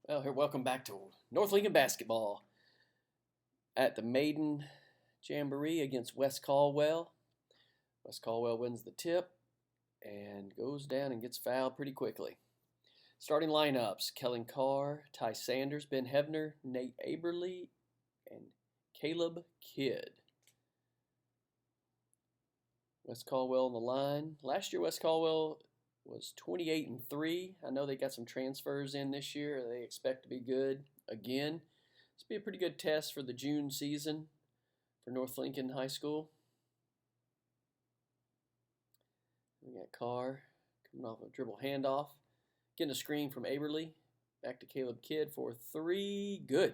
Well, here, welcome back to North Lincoln basketball at the Maiden Jamboree against West Caldwell. West Caldwell wins the tip and goes down and gets fouled pretty quickly. Starting lineups: Kellen Carr, Ty Sanders, Ben Hebner, Nate Aberly, and Caleb Kidd. West Caldwell on the line. Last year, West Caldwell was 28-3. I know they got some transfers in this year. They expect to be good again. This will be a pretty good test for the June season for North Lincoln High School. We got Carr coming off a dribble handoff. Getting a screen from Aberly. Back to Caleb Kidd for three. Good.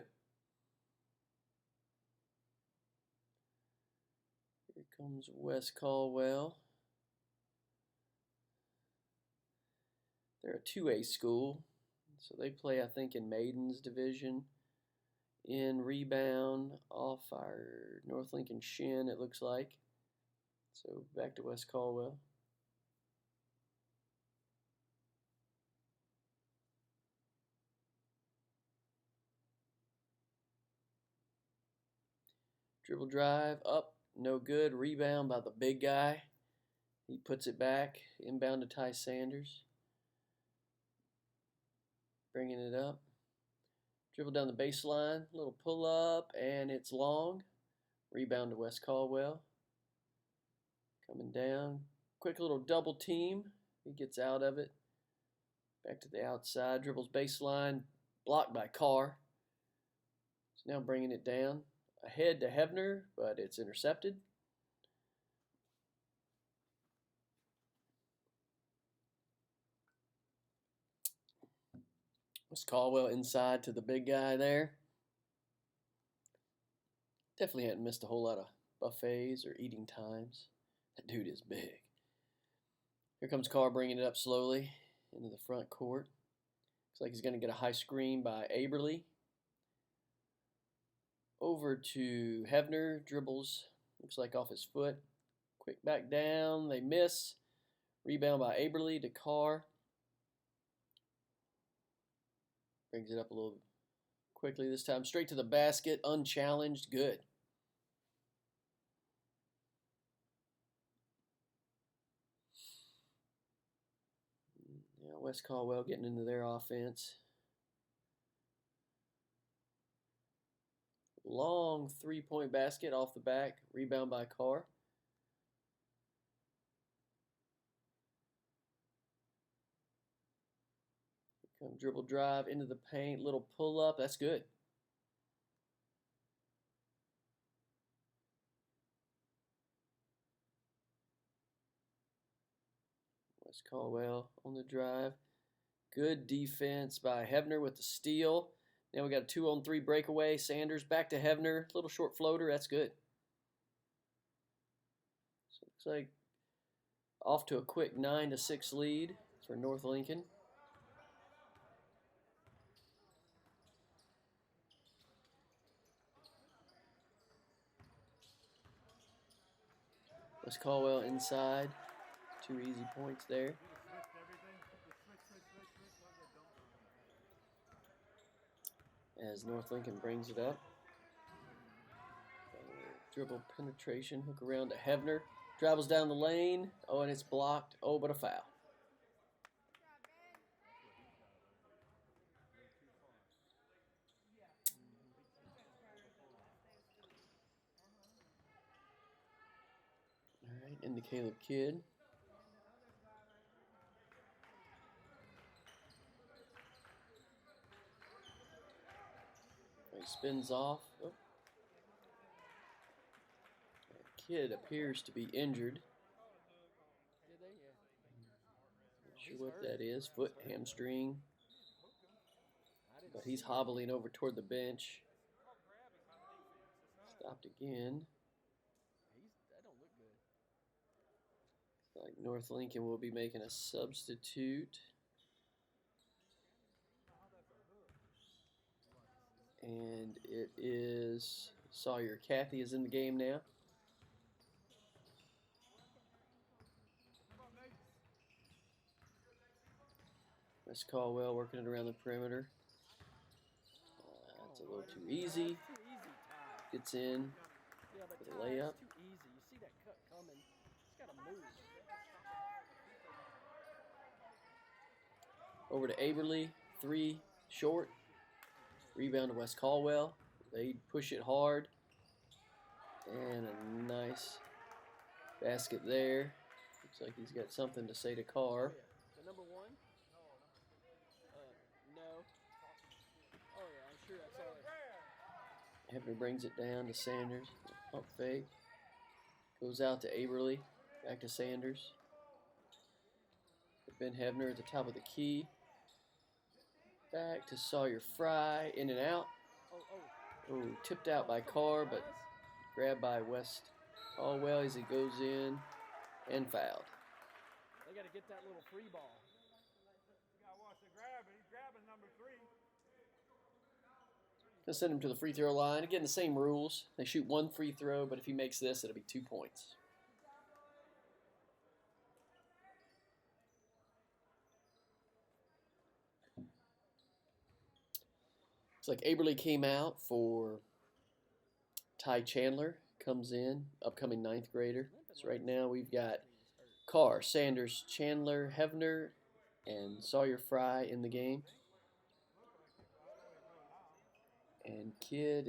Here comes West Caldwell. They're a 2A school, so they play, I think, in Maiden's division. In rebound off our North Lincoln shin, it looks like. So back to West Caldwell. Dribble drive, up, no good. Rebound by the big guy. He puts it back, inbound to Ty Sanders. Bringing it up. Dribble down the baseline, little pull up, and it's long. Rebound to West Caldwell. Coming down. Quick little double team. He gets out of it. Back to the outside. Dribbles baseline. Blocked by Carr. So now bringing it down. Ahead to Hebner, but it's intercepted. West Caldwell inside to the big guy there. Definitely hadn't missed a whole lot of buffets or eating times. That dude is big. Here comes Carr bringing it up slowly into the front court. Looks like he's going to get a high screen by Aberly. Over to Hebner. Dribbles. Looks like off his foot. Quick back down. They miss. Rebound by Aberly to Carr. Brings it up a little quickly this time. Straight to the basket. Unchallenged. Good. Now West Caldwell getting into their offense. Long three-point basket off the back. Rebound by Carr. Come dribble drive into the paint. Little pull-up. That's good. West Caldwell on the drive. Good defense by Hebner with the steal. Now we got a 2-on-3 breakaway. Sanders back to Hebner. Little short floater. That's good. So it looks like off to a quick 9-6 lead for North Lincoln. West Caldwell inside. 2 easy points there. As North Lincoln brings it up. Dribble penetration, hook around to Hebner. Travels down the lane. Oh, and it's blocked. Oh, but a foul. All right, into Caleb Kidd. He spins off. Oh. Kidd appears to be injured. Not sure what that is. Foot, hamstring. But he's hobbling over toward the bench. Stopped again. Looks like North Lincoln will be making a substitute. And it is Sawyer Cathy is in the game now. West Caldwell working it around the perimeter. a little too easy. Gets in for the layup. Too easy. You see that cut coming. Just gotta move. Over to Aberly, 3 short. Rebound to West Caldwell. They push it hard. And a nice basket there. Looks like he's got something to say to Carr. Oh, yeah. The number 1? No. Oh, yeah, I'm sure that's all right. Hefner brings it down to Sanders. Pump fake. Goes out to Aberly. Back to Sanders. Ben Hefner at the top of the key. Back to Sawyer Fry. In and out. Oh, tipped out by Carr, but grabbed by West Caldwell as he goes in and fouled. They got to get that little free ball. You got to watch the grab. He's grabbing number 3. Gonna send him to the free throw line. Again, the same rules. They shoot 1 free throw, but if he makes this, it'll be 2 points. Looks like Aberly came out for Ty Chandler. Comes in, upcoming 9th grader. So right now we've got Carr, Sanders, Chandler, Hefner, and Sawyer Fry in the game. And Kidd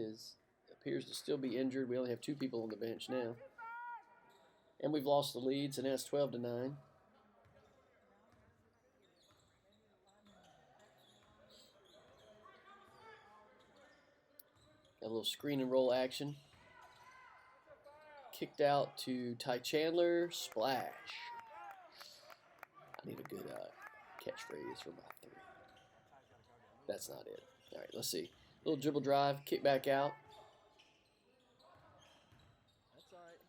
appears to still be injured. We only have 2 people on the bench now. And we've lost the lead, so now it's 12-9. Got a little screen and roll action. Kicked out to Ty Chandler. Splash. I need a good catchphrase for my 3. That's not it. All right, let's see. Little dribble drive, kick back out.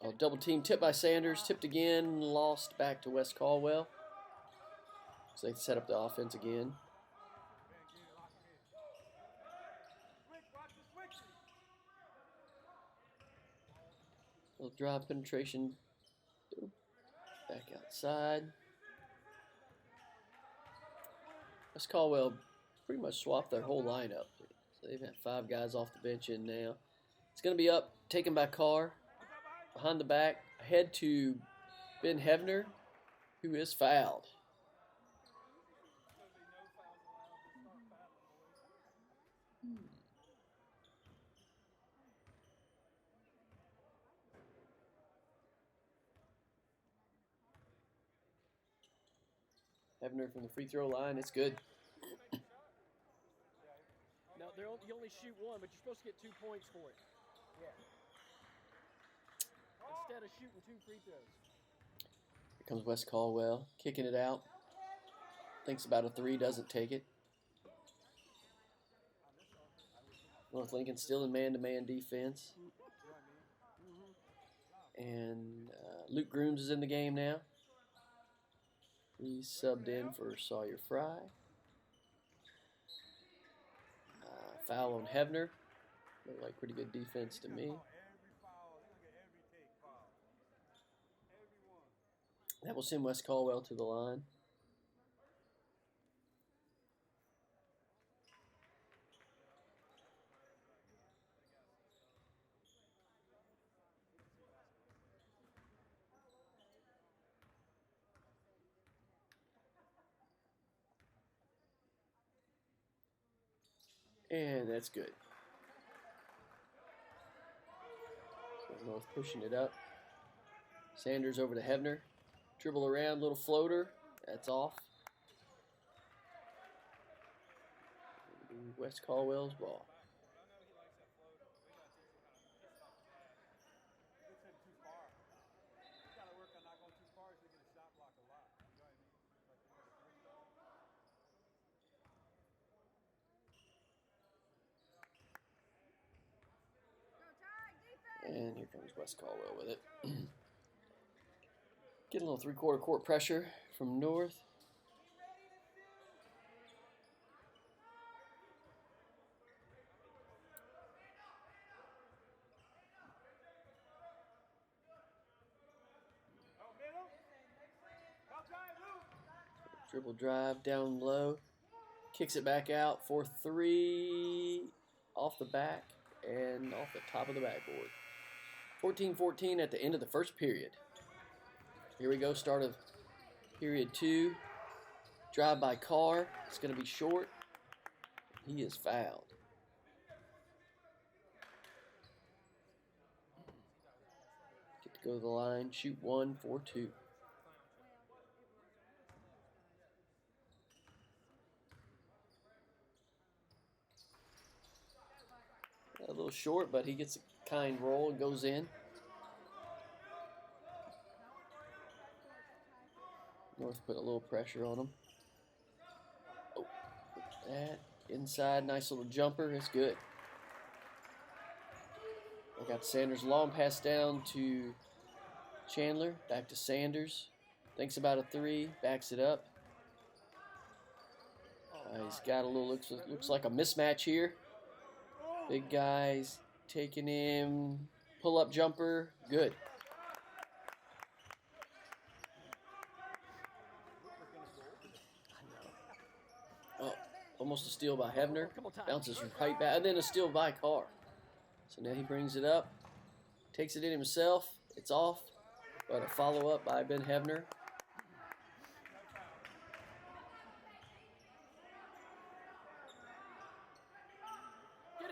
Oh, double team tipped by Sanders. Tipped again, lost back to West Caldwell. So they set up the offense again. Little drive penetration. Back outside. West Caldwell pretty much swapped their whole lineup. So they've had 5 guys off the bench in now. It's going to be up, taken by Carr. Behind the back, ahead to Ben Hefner, who is fouled. Hefner from the free throw line, it's good. No, you only shoot 1, but you're supposed to get 2 points for it. Yeah. Instead of shooting 2 free throws. Here comes West Caldwell, kicking it out. Thinks about a 3, doesn't take it. North Lincoln still in man-to-man defense. And Luke Grooms is in the game now. He's subbed in for Sawyer Fry. Foul on Hefner. Looked like pretty good defense to me. That will send West Caldwell to the line. And that's good. So North pushing it up. Sanders over to Hefner. Dribble around, little floater. That's off. West Caldwell's ball. And here comes West Caldwell with it. Get a little 3/4 court pressure from North. Dribble drive down low. Kicks it back out for 3. off the back and off the top of the backboard. 14-14 at the end of the first period. Here we go, start of period 2. Drive by Carr. It's going to be short. He is fouled. Get to go to the line, shoot 1 for 2. A little short, but he gets a kind roll and goes in. North put a little pressure on him. Oh, that inside, nice little jumper. It's good. I got Sanders long pass down to Chandler. Back to Sanders. Thinks about a 3. Backs it up. He's got a little looks like a mismatch here. Big guys taking him. Pull up jumper. Good. Oh, almost a steal by Hebner. Bounces right back. And then a steal by Carr. So now he brings it up. Takes it in himself. It's off. But a follow-up by Ben Hebner.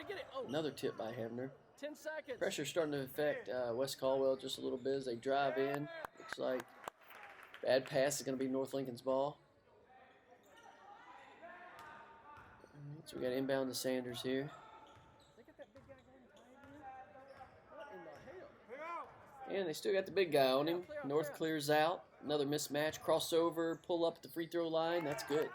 Get it. Oh. Another tip by Hebner. 10 seconds. Pressure starting to affect West Caldwell just a little bit as they drive in. Looks like bad pass is going to be North Lincoln's ball. Alright, so we got inbound to Sanders here. They got that big guy going tight here. What in the hell? And they still got the big guy on him. North clears out. Another mismatch. Crossover. Pull up at the free throw line. That's good.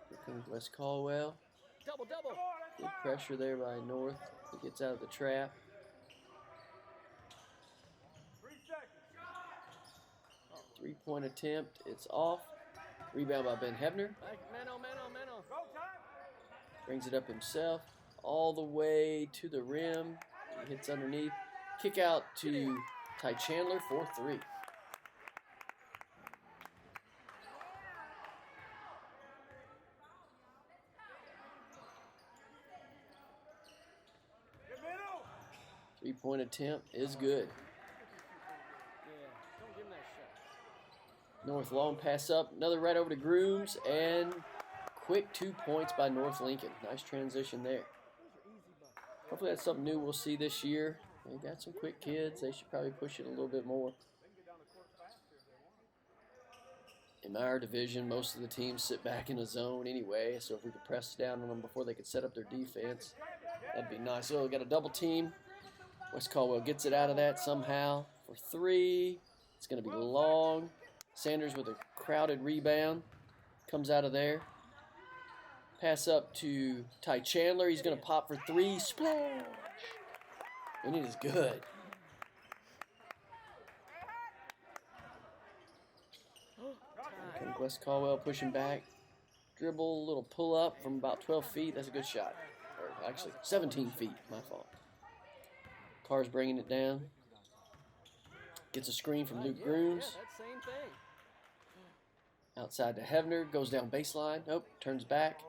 Here comes West Caldwell. Double. Good pressure there by North. He gets out of the trap. 3 seconds. 3-point attempt. It's off. Rebound by Ben Hebner. Mano. Go time. Brings it up himself. All the way to the rim. He hits underneath. Kick out to Ty Chandler for 3. Get middle. 3-point attempt is good. Yeah, don't give him that shot. North long pass up. Another right over to Grooms. And quick 2 points by North Lincoln. Nice transition there. Those are easy buckets. Hopefully that's something new we'll see this year. They got some quick kids. They should probably push it a little bit more. In our division, most of the teams sit back in a zone anyway, so if we could press down on them before they could set up their defense, that'd be nice. So we got a double team. West Caldwell gets it out of that somehow for 3. It's going to be long. Sanders with a crowded rebound. Comes out of there. Pass up to Ty Chandler. He's going to pop for 3. Splash! And it is good. Okay, West Caldwell pushing back. Dribble, little pull up from about 12 feet. That's a good shot. Or actually, 17 feet. My fault. Carr's bringing it down. Gets a screen from Luke Grooms. Yeah, that same thing. Outside to Hebner. Goes down baseline. Nope. Turns back.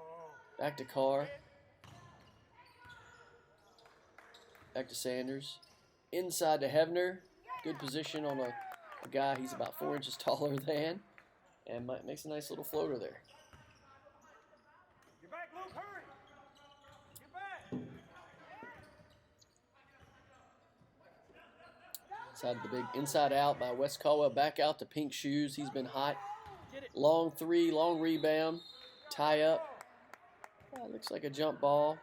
Back to Carr. Back to Sanders. Inside to Hebner. Good position on a guy he's about 4 inches taller than. And makes a nice little floater there. Get back, Luke. Hurry. Get back. Inside the big inside out by West Caldwell. Back out to Pink Shoes. He's been hot. Long 3, long rebound. Tie up. Looks like a jump ball.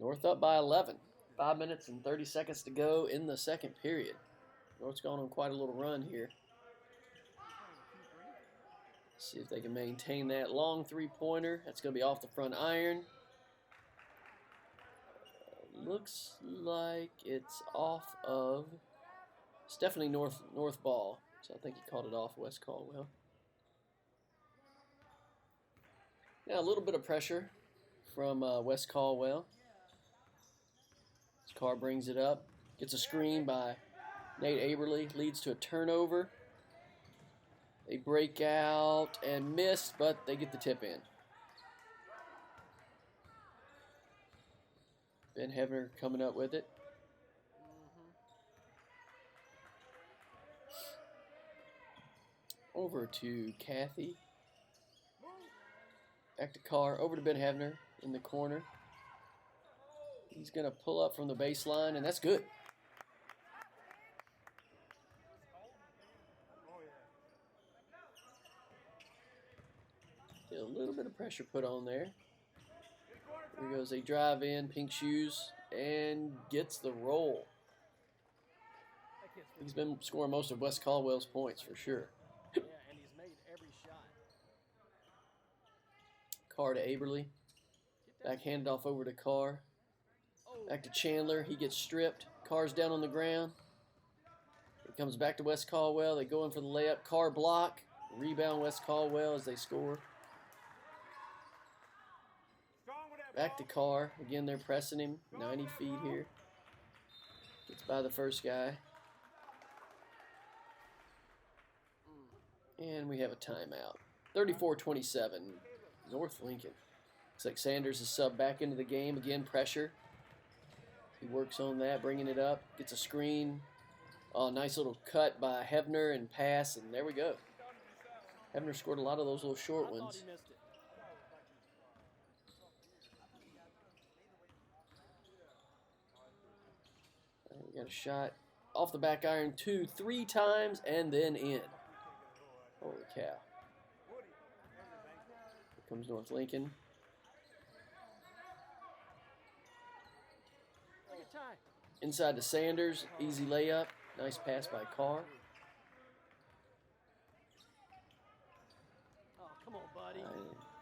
North up by 11. 5 minutes and 30 seconds to go in the second period. North's gone on quite a little run here. See if they can maintain that long 3-pointer. That's going to be off the front iron. Looks like it's off of. It's definitely North ball. So I think he called it off West Caldwell. Now a little bit of pressure from West Caldwell. Carr brings it up. Gets a screen by Nate Aberly leads to a turnover. They break out and miss, but they get the tip in. Ben Hevner coming up with it. Over to Kathy. Back to Carr. Over to Ben Hevner in the corner. He's going to pull up from the baseline, and that's good. Get a little bit of pressure put on there. Here goes a drive in, pink shoes, and gets the roll. He's been scoring most of West Caldwell's points for sure. Yeah, and he's made every shot. Carr to Aberly. Back handed off over to Carr. Back to Chandler. He gets stripped. Carr's down on the ground. It comes back to West Caldwell. They go in for the layup. Carr block. Rebound West Caldwell as they score. Back to Carr. Again, they're pressing him. 90 feet here. Gets by the first guy. And we have a timeout. 34-27. North Lincoln. Looks like Sanders is subbed back into the game. Again, pressure. He works on that, bringing it up. Gets a screen. Oh, nice little cut by Hevner and pass, and there we go. Hevner scored a lot of those little short ones. We got a shot off the back iron 2, 3 times, and then in. Holy cow. Here comes North Lincoln. Inside to Sanders. Easy layup. Nice pass by Carr. Oh, come on, buddy.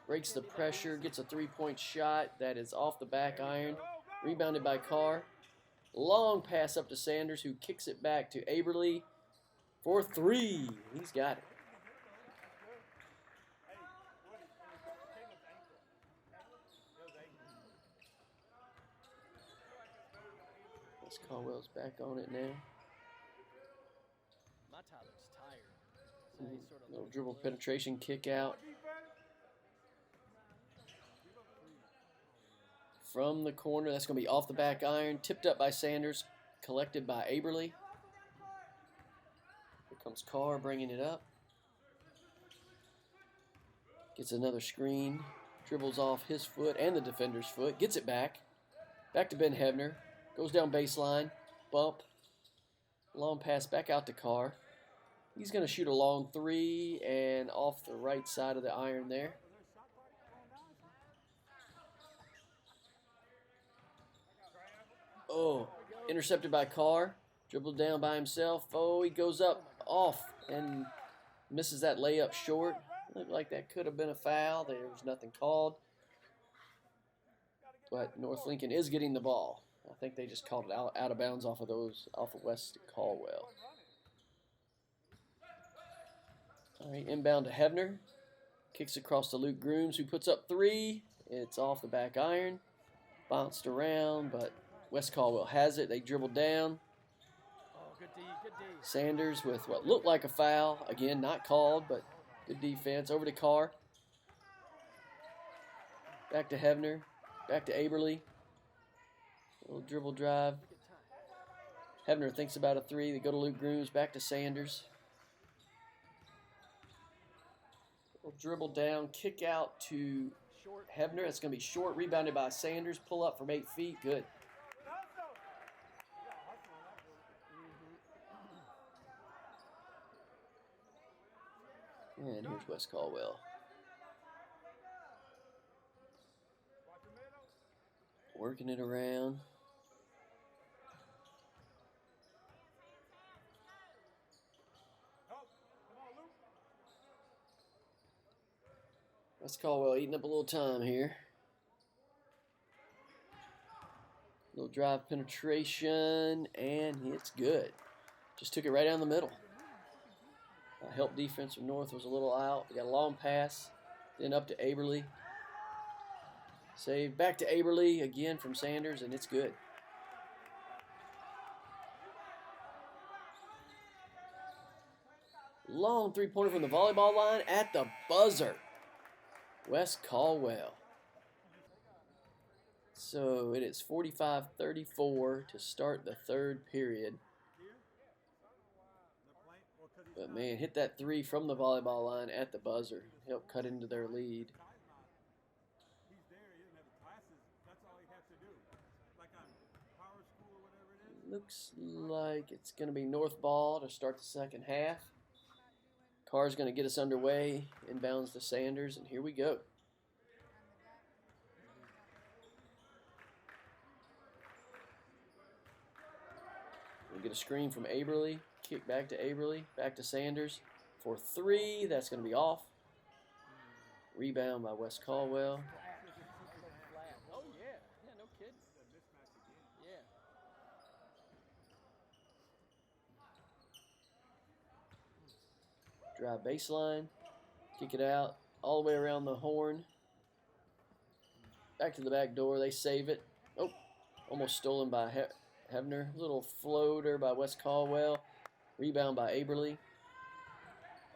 Breaks the pressure. Gets a 3-point shot. That is off the back iron. Rebounded by Carr. Long pass up to Sanders, who kicks it back to Aberly for 3. He's got it. West Caldwell's back on it now. My Tyler's tired. So he's sort of Little dribble penetration kick out. From the corner, that's going to be off the back iron. Tipped up by Sanders. Collected by Aberly. Here comes Carr bringing it up. Gets another screen. Dribbles off his foot and the defender's foot. Gets it back. Back to Ben Hevner. Goes down baseline. Bump. Long pass back out to Carr. He's going to shoot a long 3 and off the right side of the iron there. Oh, intercepted by Carr. Dribbled down by himself. Oh, he goes up off and misses that layup short. Looked like that could have been a foul. There was nothing called. But North Lincoln is getting the ball. I think they just called it out of bounds off of West Caldwell. All right, inbound to Hevner. Kicks across to Luke Grooms, who puts up 3. It's off the back iron. Bounced around, but West Caldwell has it. They dribble down. Oh, good D, good D. Sanders with what looked like a foul. Again, not called, but good defense. Over to Carr. Back to Hevner. Back to Aberly. Little dribble drive. Hevner thinks about a 3. They go to Luke Grooms. Back to Sanders. Little dribble down. Kick out to Hevner. That's going to be short. Rebounded by Sanders. Pull up from 8 feet. Good. And here's West Caldwell. Working it around. West Caldwell eating up a little time here. Little drive penetration, and it's good. Just took it right down the middle. Help defense from North was a little out. We got a long pass, then up to Aberly. Save back to Aberly again from Sanders, and it's good. Long three-pointer from the volleyball line at the buzzer. West Caldwell. So it is 45-34 to start the third period. But man, hit that three from the volleyball line at the buzzer. Help cut into their lead. Looks like it's going to be North ball to start the second half. Carr's going to get us underway. Inbounds to Sanders, and here we go. We get a screen from Aberly. Kick back to Aberly. Back to Sanders for three. That's going to be off. Rebound by West Caldwell. Oh, yeah. Yeah, no kidding. Yeah. Drive baseline. Kick it out. All the way around the horn. Back to the back door. They save it. Oh, almost stolen by Hebner. Little floater by West Caldwell. Rebound by Aberly.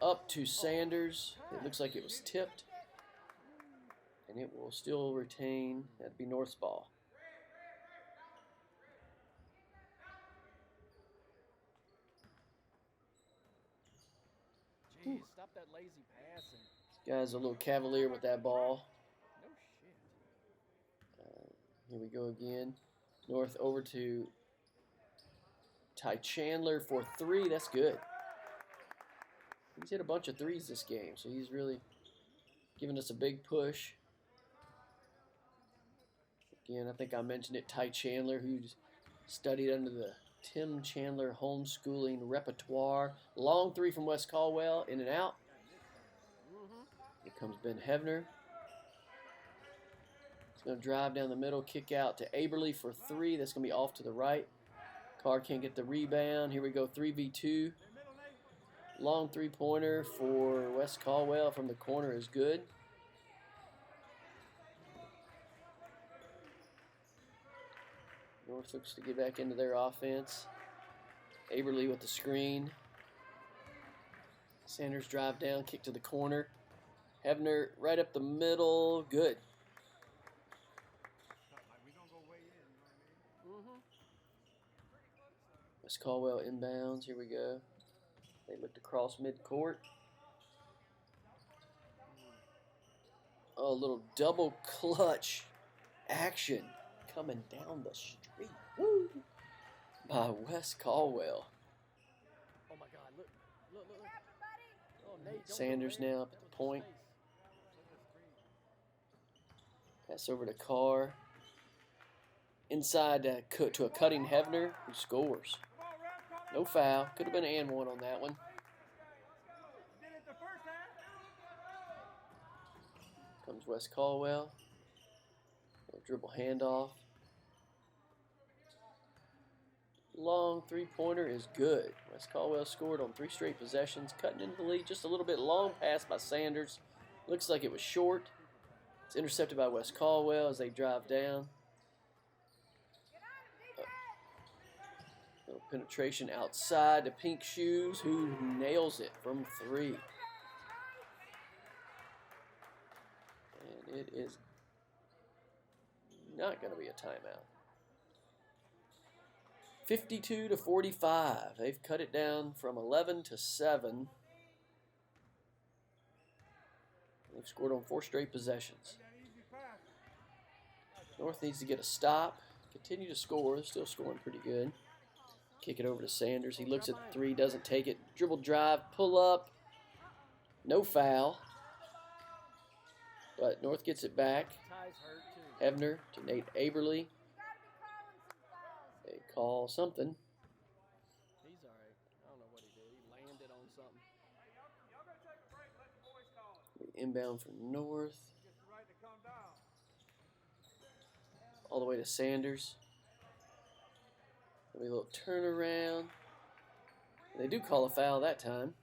Up to Sanders. It looks like it was tipped. And it will still retain. That'd be North's ball. Jeez, stop that lazy passing. This guy's a little cavalier with that ball. No shit. Here we go again. North over to Ty Chandler for three. That's good. He's hit a bunch of threes this game, so he's really giving us a big push. Again, I think I mentioned it, Ty Chandler, who's studied under the Tim Chandler homeschooling repertoire. Long three from West Caldwell, in and out. Here comes Ben Hebner. He's going to drive down the middle, kick out to Aberly for three. That's going to be off to the right. Carr can't get the rebound. Here we go, 3v2. Long three-pointer for West Caldwell from the corner is good. North looks to get back into their offense. Aberly with the screen. Sanders drive down, kick to the corner. Hebner right up the middle. Good. West Caldwell inbounds. Here we go. They looked across midcourt. Oh, a little double clutch action coming down the street. Woo! By West Caldwell. Oh my God! Look! Oh, Nate, don't Sanders go there. now up at the That was point. space. Pass over to Carr. Inside to a cutting Hebner, who scores. No foul. Could have been an and one on that one. Comes West Caldwell. Dribble handoff. Long three-pointer is good. West Caldwell scored on 3 straight possessions, cutting into the lead just a little bit. Long pass by Sanders. Looks like it was short. It's intercepted by West Caldwell as they drive down. Little penetration outside to Pink Shoes, who nails it from 3. And it is not going to be a timeout. 52-45. They've cut it down from 11 to 7. They've scored on 4 straight possessions. North needs to get a stop. Continue to score. They're still scoring pretty good. Kick it over to Sanders. He looks at the 3, doesn't take it. Dribble drive, pull up. No foul. But North gets it back. Ty's hurt too. Hebner to Nate Aberly. They call something. He's all right. I don't know what he did. He landed on something. Inbound for North. All the way to Sanders. Maybe a little turnaround. They do call a foul that time.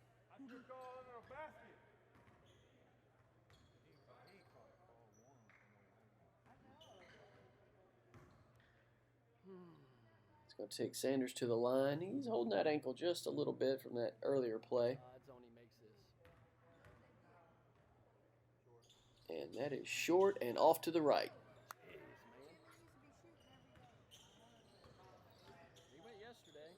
It's going to take Sanders to the line. He's holding that ankle just a little bit from that earlier play. Odds on he makes And that is short and off to the right. He went yesterday.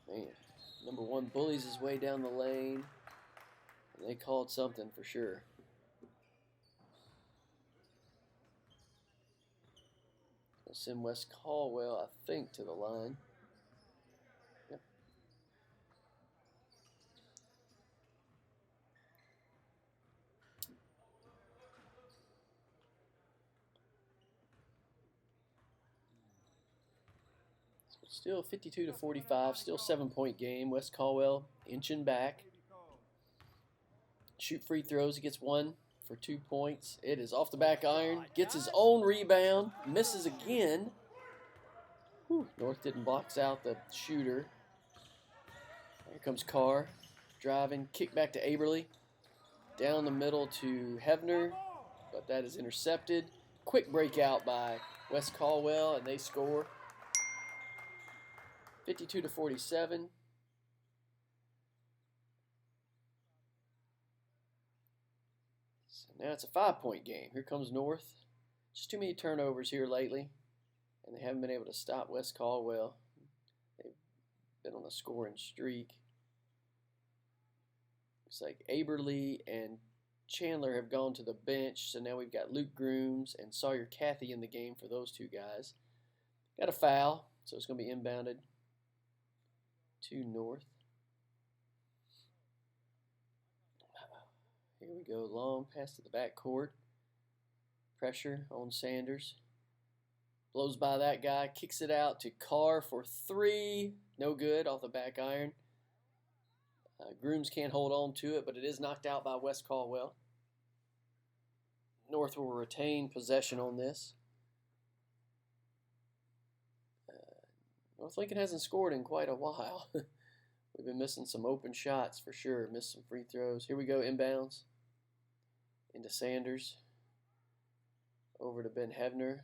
Man, number 1 bullies his way down the lane. And they called something for sure. They'll send West Caldwell, I think, to the line. Yep. So still 52-45, still 7-point game. West Caldwell inching back. Shoot free throws. He gets 1 for 2 points. It is off the back iron. Gets his own rebound. Misses again. Whew. North didn't box out the shooter. Here comes Carr. Driving. Kick back to Aberly. Down the middle to Hefner. But that is intercepted. Quick breakout by West Caldwell, and they score. 52-47. So now it's a 5-point game. Here comes North. Just too many turnovers here lately, and they haven't been able to stop West Caldwell. They've been on a scoring streak. Looks like Aberly and Chandler have gone to the bench, so now we've got Luke Grooms and Sawyer Cathy in the game for those two guys. Got a foul, so it's going to be inbounded to North. Here we go, long pass to the backcourt. Pressure on Sanders. Blows by that guy, kicks it out to Carr for 3. No good, off the back iron. Grooms can't hold on to it, but it is knocked out by West Caldwell. North will retain possession on this. North Lincoln hasn't scored in quite a while. We've been missing some open shots for sure. Missed some free throws. Here we go, inbounds. Into Sanders. Over to Ben Hefner.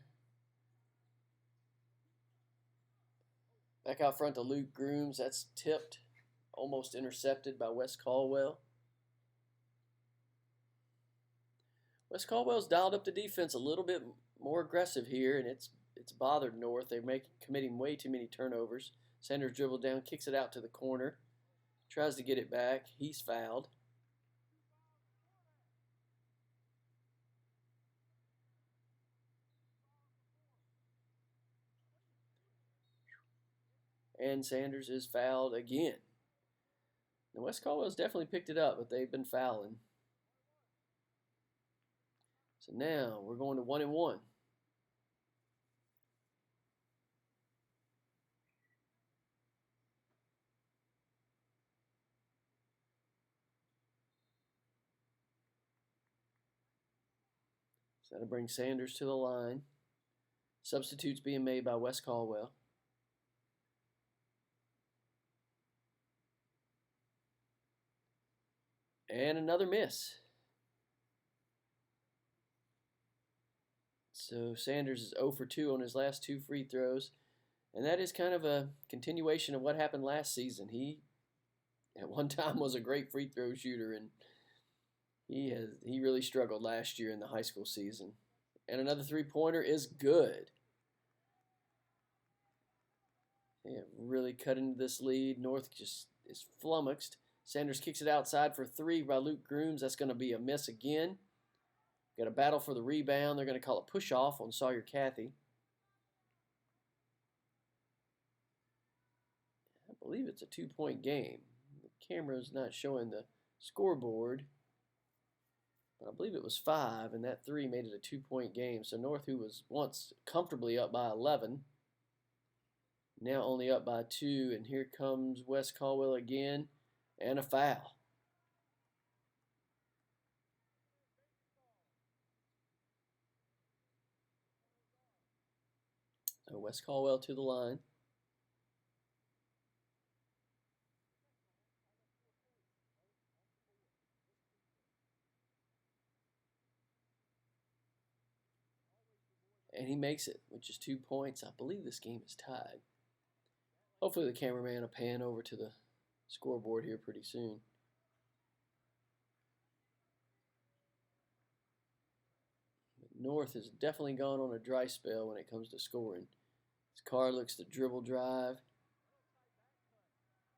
Back out front to Luke Grooms. That's tipped. Almost intercepted by West Caldwell. West Caldwell's dialed up the defense a little bit more aggressive here, and it's bothered North. They're committing way too many turnovers. Sanders dribbled down, kicks it out to the corner. Tries to get it back. He's fouled. And Sanders is fouled again. Now West Caldwell's definitely picked it up, but they've been fouling. So now we're going to 1-1. So that'll bring Sanders to the line. Substitutes being made by West Caldwell. And another miss. So Sanders is 0 for 2 on his last 2 free throws. And that is kind of a continuation of what happened last season. He, at one time, was a great free throw shooter, and he really struggled last year in the high school season. And another three-pointer is good. They have really cut into this lead. North just is flummoxed. Sanders kicks it outside for 3 by Luke Grooms. That's going to be a miss again. Got a battle for the rebound. They're going to call a push-off on Sawyer Cathy. I believe it's a 2-point game. The camera's not showing the scoreboard, but I believe it was 5, and that 3 made it a 2-point game. So North, who was once comfortably up by 11, now only up by 2, and here comes West Caldwell again, and a foul. So West Caldwell to the line. And he makes it, which is 2 points. I believe this game is tied. Hopefully the cameraman will pan over to the scoreboard here pretty soon. North has definitely gone on a dry spell when it comes to scoring. This Carr looks to dribble drive.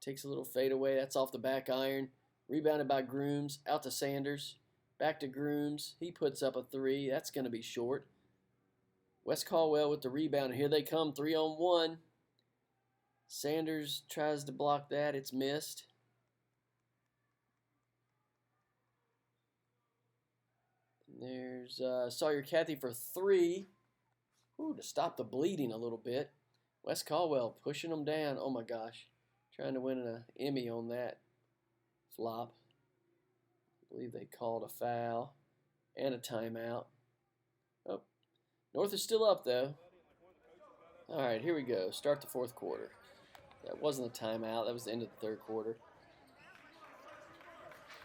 Takes a little fadeaway. That's off the back iron. Rebounded by Grooms. Out to Sanders. Back to Grooms. He puts up a three. That's going to be short. West Caldwell with the rebound. And here they come. 3-on-1. Sanders tries to block that. It's missed. There's Sawyer Cathy for three. Ooh, to stop the bleeding a little bit. West Caldwell pushing them down. Oh my gosh. Trying to win an Emmy on that flop. I believe they called a foul and a timeout. Oh, North is still up though. All right, here we go. Start the fourth quarter. That wasn't a timeout. That was the end of the third quarter.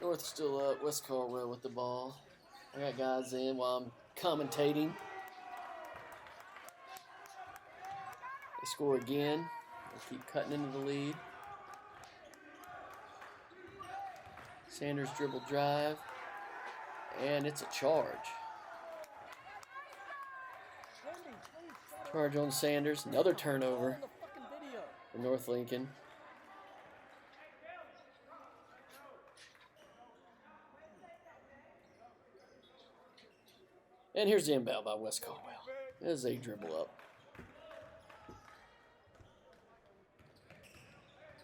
North is still up. West Caldwell with the ball. I got guys in while I'm commentating. They score again. They keep cutting into the lead. Sanders dribble drive. And it's a charge. Charge on Sanders. Another turnover for North Lincoln. And here's the inbound by West Caldwell. As they dribble up.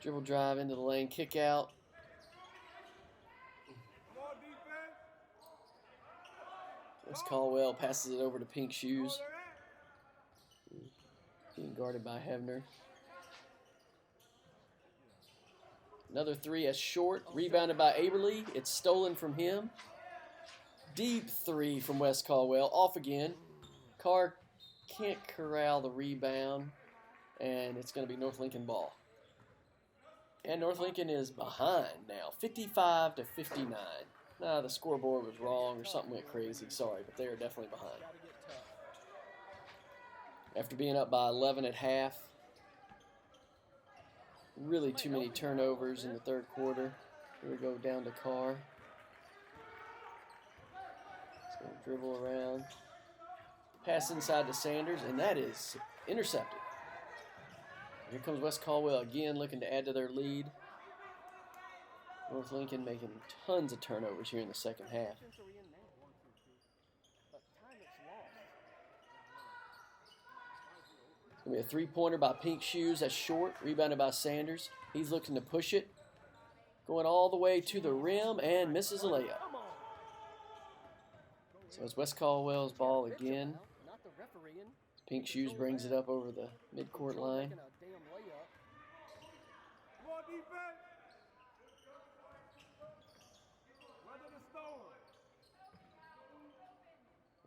Dribble drive into the lane, kick out. West Caldwell passes it over to Pink Shoes. Being guarded by Hevner. Another three as short, rebounded by Aberly. It's stolen from him. Deep three from West Caldwell, off again. Carr can't corral the rebound, and it's going to be North Lincoln ball. And North Lincoln is behind now, 55-59. Nah, the scoreboard was wrong or something went crazy. Sorry, but they are definitely behind. After being up by 11 at half. Really too many turnovers in the third quarter. Here we go down to Carr. He's going to dribble around. Pass inside to Sanders, and that is intercepted. Here comes West Caldwell again, looking to add to their lead. North Lincoln making tons of turnovers here in the second half. It's going to be a three-pointer by Pink Shoes. That's short. Rebounded by Sanders. He's looking to push it. Going all the way to the rim and misses a layup. So it's West Caldwell's ball again. Pink Shoes brings it up over the midcourt line.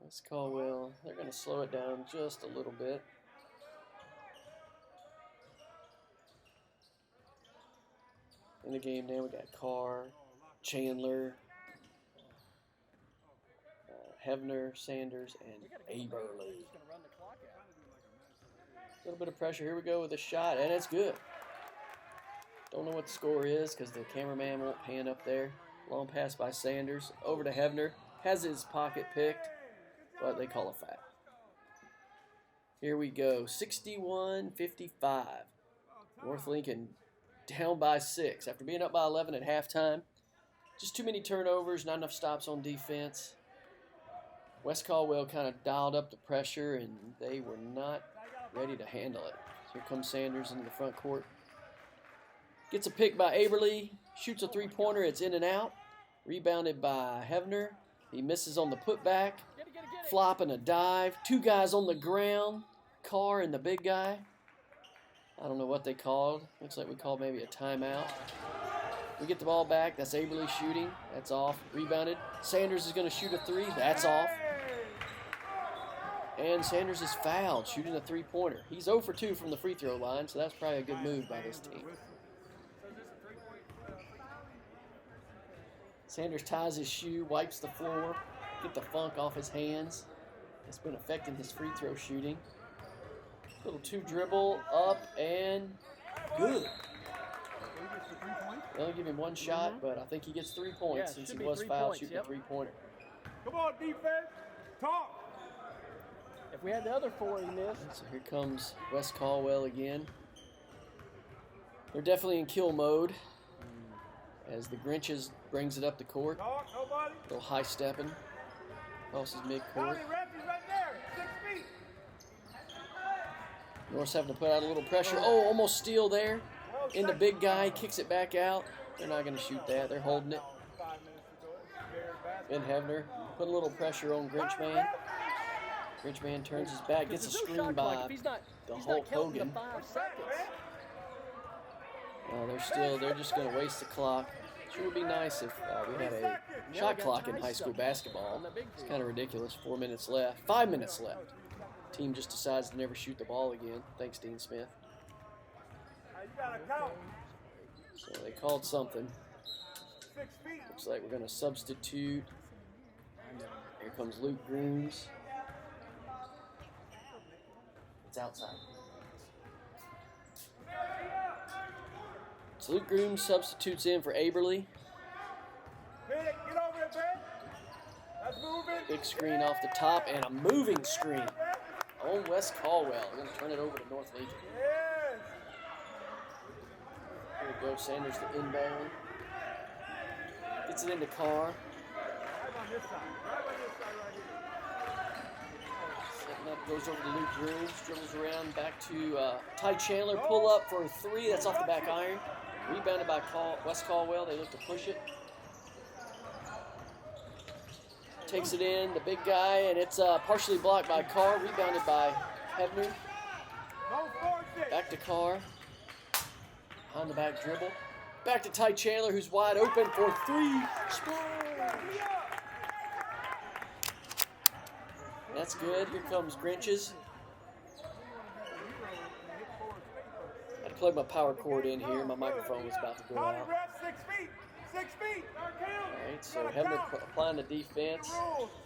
West Caldwell, they're going to slow it down just a little bit. In the game now, we got Carr, Chandler, Hevner, Sanders, and Aberly. A little bit of pressure. Here we go with a shot, and it's good. Don't know what the score is because the cameraman won't pan up there. Long pass by Sanders. Over to Hevner. Has his pocket picked, but they call a foul. Here we go. 61-55. North Lincoln down by 6 after being up by 11 at halftime. Just too many turnovers, not enough stops on defense. West Caldwell kind of dialed up the pressure, and they were not ready to handle it. So here comes Sanders into the front court. Gets a pick by Aberly. Shoots a three-pointer. It's in and out. Rebounded by Hevner. He misses on the putback. Flop and a dive. Two guys on the ground. Carr and the big guy. I don't know what they called. Looks like we called maybe a timeout. We get the ball back. That's Aberly shooting. That's off. Rebounded. Sanders is going to shoot a three. That's off. And Sanders is fouled, shooting a three-pointer. He's 0 for 2 from the free throw line, so that's probably a good move by this team. Sanders ties his shoe, wipes the floor, get the funk off his hands. It's been affecting his free throw shooting. Little two dribble up and Good. So he gets the 3 points. They'll give him one shot, but I think he gets 3 points Yeah, since should he be was 3 fouled points, shooting yep. a three-pointer. Come on, defense. Talk. If we had the other 4 he missed. So here comes West Caldwell again. They're definitely in kill mode as the Grinches brings it up the court. Talk, nobody. A little high stepping. Crosses midcourt. Tommy, ref, he's right there. 6 feet. North's having to put out a little pressure. Oh, almost steal there. Well, In the big guy, kicks it back out. They're not going to shoot that. They're holding it. 5 minutes to go. Very bad. Ben Hevner put a little pressure on Grinchman. Grinchman turns his back, gets a There's no screen shot clock by if he's not, the he's Hulk not counting Hogan. the 5 seconds. They're just going to waste the clock. Sure would be nice if we had a shot clock in high school basketball. It's kind of ridiculous. 4 minutes left. 5 minutes left. Team just decides to never shoot the ball again. Thanks, Dean Smith. You gotta count. So they called something. 6 feet. Looks like we're going to substitute. Here comes Luke Grooms. It's outside. So Luke Grooms substitutes in for Aberly. Big, get over it, Ben. That's moving. Big screen off the top and a moving screen on West Caldwell. We're going to turn it over to North Lincoln. Yes. Here we go. Sanders to inbound. Gets it into Carr. Right on this side. Right on this side right here. Setting up, goes over to Luke Grooms. Dribbles around back to Ty Chandler. Pull up for a 3. That's off the back iron. Rebounded by West Caldwell. They look to push it. Takes it in, the big guy, and it's partially blocked by Carr. Rebounded by Hebner. No force it. Back to Carr. Behind the back dribble. Back to Ty Chandler, who's wide open for 3. Splash! That's good. Here comes Grinches. I had to plug my power cord in here. My microphone was about to go Tommy, out. ref, 6 feet. 6 feet. All right, so Hebner applying the defense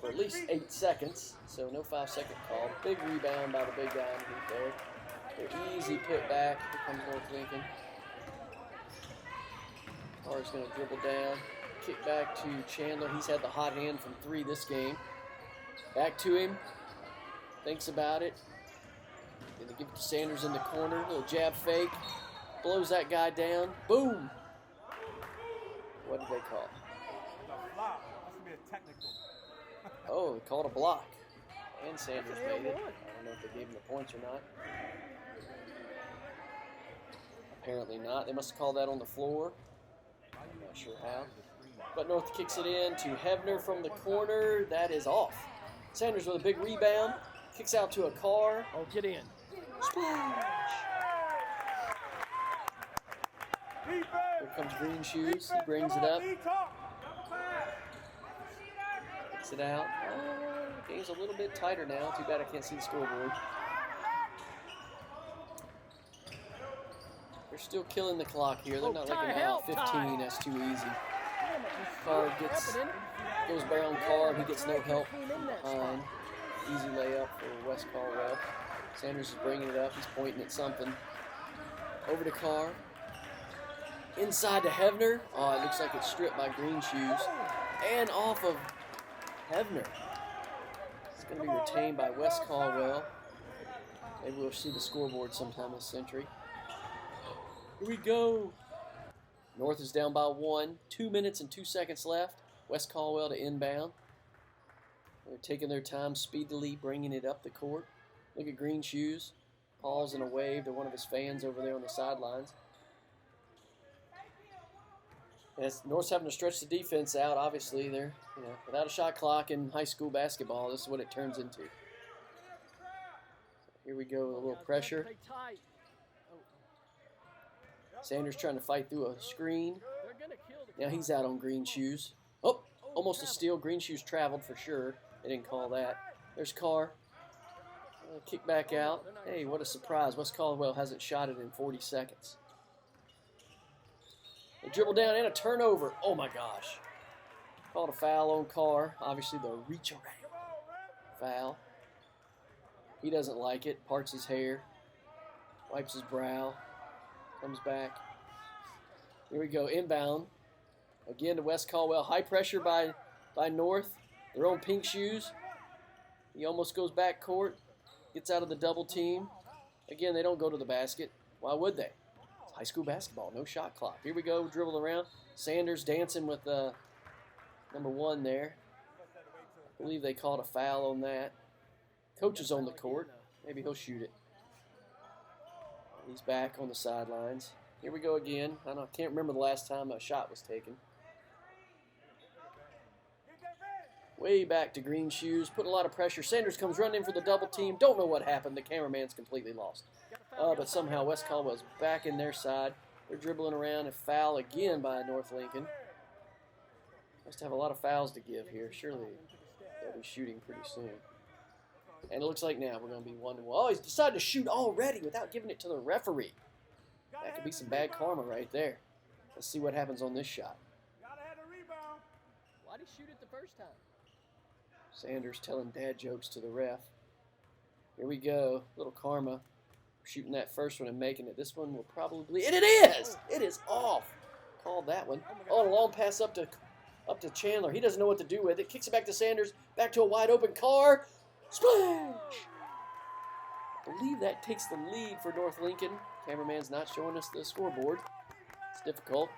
for at least 8 seconds. So no 5-second call. Big rebound by the big guy underneath there. They're easy put back. Here comes North Lincoln. Carr's going to dribble down. Kick back to Chandler. He's had the hot hand from 3 this game. Back to him. Thinks about it. Gonna give it to Sanders in the corner. Little jab fake. Blows that guy down. Boom. What did they call? A flop. That's going to be a technical. Oh, they called a block. And Sanders That's an made it. L1. I don't know if they gave him the points or not. Apparently not. They must have called that on the floor. I'm not sure how. But North kicks it in to Hebner from the corner. That is off. Sanders with a big rebound. Kicks out to a Carr. Oh, get in. Splash! Defense. Here comes Green Shoes. He brings it up. Kicks it out. Game's a little bit tighter now. Too bad I can't see the scoreboard. They're still killing the clock here. They're not Ty, looking help, 15. Ty. That's too easy. Carr goes bare on Carr. He gets no help from behind. Easy layup for West Caldwell. Sanders is bringing it up. He's pointing at something. Over to Carr. Inside to Hebner. Oh, it looks like it's stripped by Green Shoes. And off of Hebner. It's going to be retained by West Caldwell. Maybe we'll see the scoreboard sometime this century. Here we go. North is down by 1. 2 minutes and 2 seconds left. West Caldwell to inbound. They're taking their time speedily, bringing it up the court. Look at Green Shoes. Calls in a wave to one of his fans over there on the sidelines. As North's having to stretch the defense out, obviously they're without a shot clock in high school basketball. This is what it turns into. So here we go with a little pressure. Sanders trying to fight through a screen. Now he's out on Green Shoes. Oh, almost a steal. Green Shoes traveled for sure. They didn't call that. There's Carr. Kick back out. Hey, what a surprise. West Caldwell hasn't shot it in 40 seconds. They dribble down and a turnover. Oh my gosh. Called a foul on Carr. Obviously the reach around foul. He doesn't like it. Parts his hair. Wipes his brow. Comes back. Here we go, inbound. Again to West Caldwell. High pressure by North. Their own pink shoes. He almost goes back court. Gets out of the double team. Again, they don't go to the basket. Why would they? It's high school basketball, no shot clock. Here we go, dribble around. Sanders dancing with number 1 there. I believe they called a foul on that. Coach is on the court. Maybe he'll shoot it. He's back on the sidelines. Here we go again. I can't remember the last time a shot was taken. Way back to green shoes. Put a lot of pressure. Sanders comes running in for the double team. Don't know what happened. The cameraman's completely lost. But somehow West Caldwell's back in their side. They're dribbling around. A foul again by North Lincoln. Must have a lot of fouls to give here. Surely they'll be shooting pretty soon. And it looks like now we're going to be 1-1. Oh, he's decided to shoot already without giving it to the referee. That could be some bad karma right there. Let's see what happens on this shot. Why'd he shoot it the first time? Sanders telling dad jokes to the ref. Here we go. Little karma. Shooting that first one and making it. This one will probably... And it is! It is off. Called that one. Oh, a long pass up to Chandler. He doesn't know what to do with it. Kicks it back to Sanders. Back to a wide open Carr. Splash! I believe that takes the lead for North Lincoln. Cameraman's not showing us the scoreboard. It's difficult.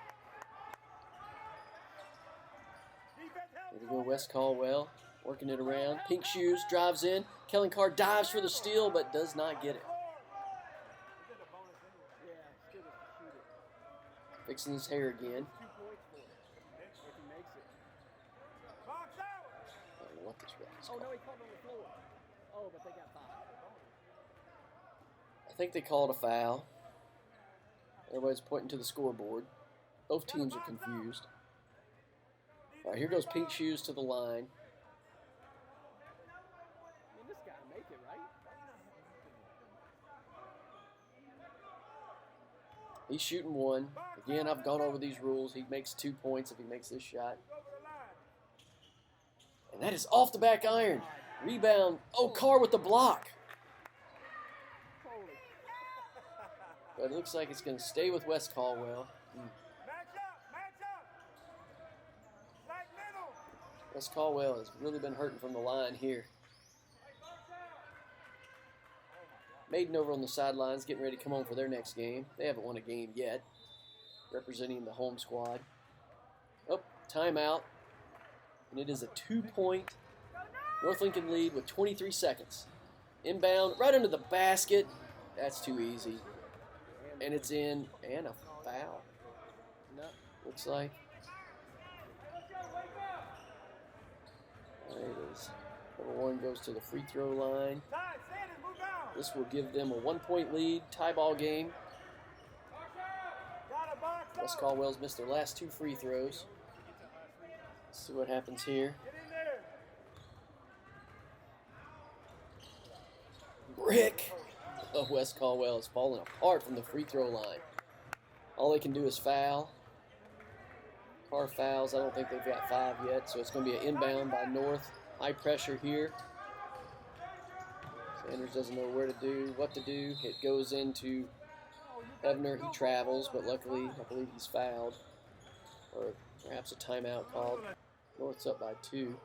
Here we go, West Caldwell. Working it around. Pink shoes, drives in. Kellen Carr dives for the steal, but does not get it. Fixing his hair again. I don't know what this ref is called. Oh, no, he called on the floor. Oh, but they got 5. I think they called a foul. Everybody's pointing to the scoreboard. Both teams are confused. All right, here goes Pink Shoes to the line. I mean, this guy make it, right? He's shooting 1. Again, I've gone over these rules. He makes 2 points if he makes this shot. And that is off the back iron. Rebound. Oh, Carr with the block. But it looks like it's going to stay with West Caldwell. West Caldwell has really been hurting from the line here. Maiden over on the sidelines, getting ready to come home for their next game. They haven't won a game yet, representing the home squad. Oh, timeout. And it is a 2-point North Lincoln lead with 23 seconds. Inbound, right under the basket. That's too easy. And it's in, and a foul. No, looks like. There it is. Number 1 goes to the free throw line. This will give them a 1-point lead, tie ball game. West Caldwell's missed their last 2 free throws. Let's see what happens here. Brick of West Caldwell is falling apart from the free throw line. All they can do is foul. Carr fouls. I don't think they've got 5 yet, so it's going to be an inbound by North. High pressure here. Sanders doesn't know what to do. It goes into Ebner. He travels, but luckily I believe he's fouled. Or perhaps a timeout called. North's up by 2.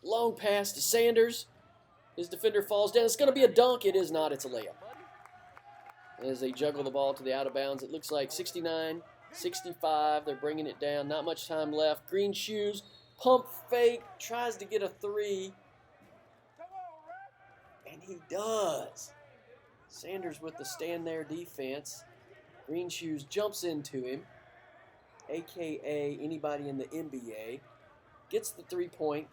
Long pass to Sanders. His defender falls down. It's going to be a dunk. It is not. It's a layup. As they juggle the ball to the out of bounds, it looks like 69, 65. They're bringing it down. Not much time left. Green shoes. Pump fake. Tries to get a 3. And he does. Sanders with the stand there defense. Green shoes jumps into him. AKA anybody in the MBA. Gets the 3-point.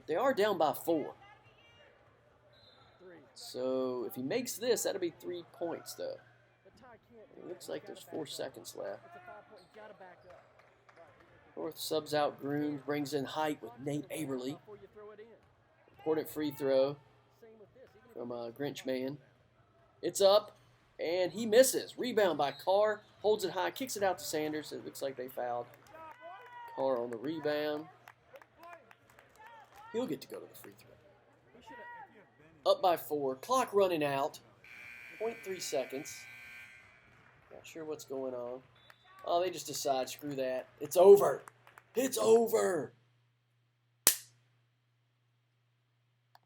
They are down by 4. So if he makes this, that'll be 3 points, though. It looks like there's 4 seconds left. North subs out Grooms, brings in height with Nate Aberly. Important free throw from Grinchman. It's up, and he misses. Rebound by Carr. Holds it high, kicks it out to Sanders. It looks like they fouled Carr on the rebound. He'll get to go to the free throw. He should have. Up by 4. Clock running out. 0.3 seconds. Not sure what's going on. Oh, they just decide, screw that. It's over. It's over.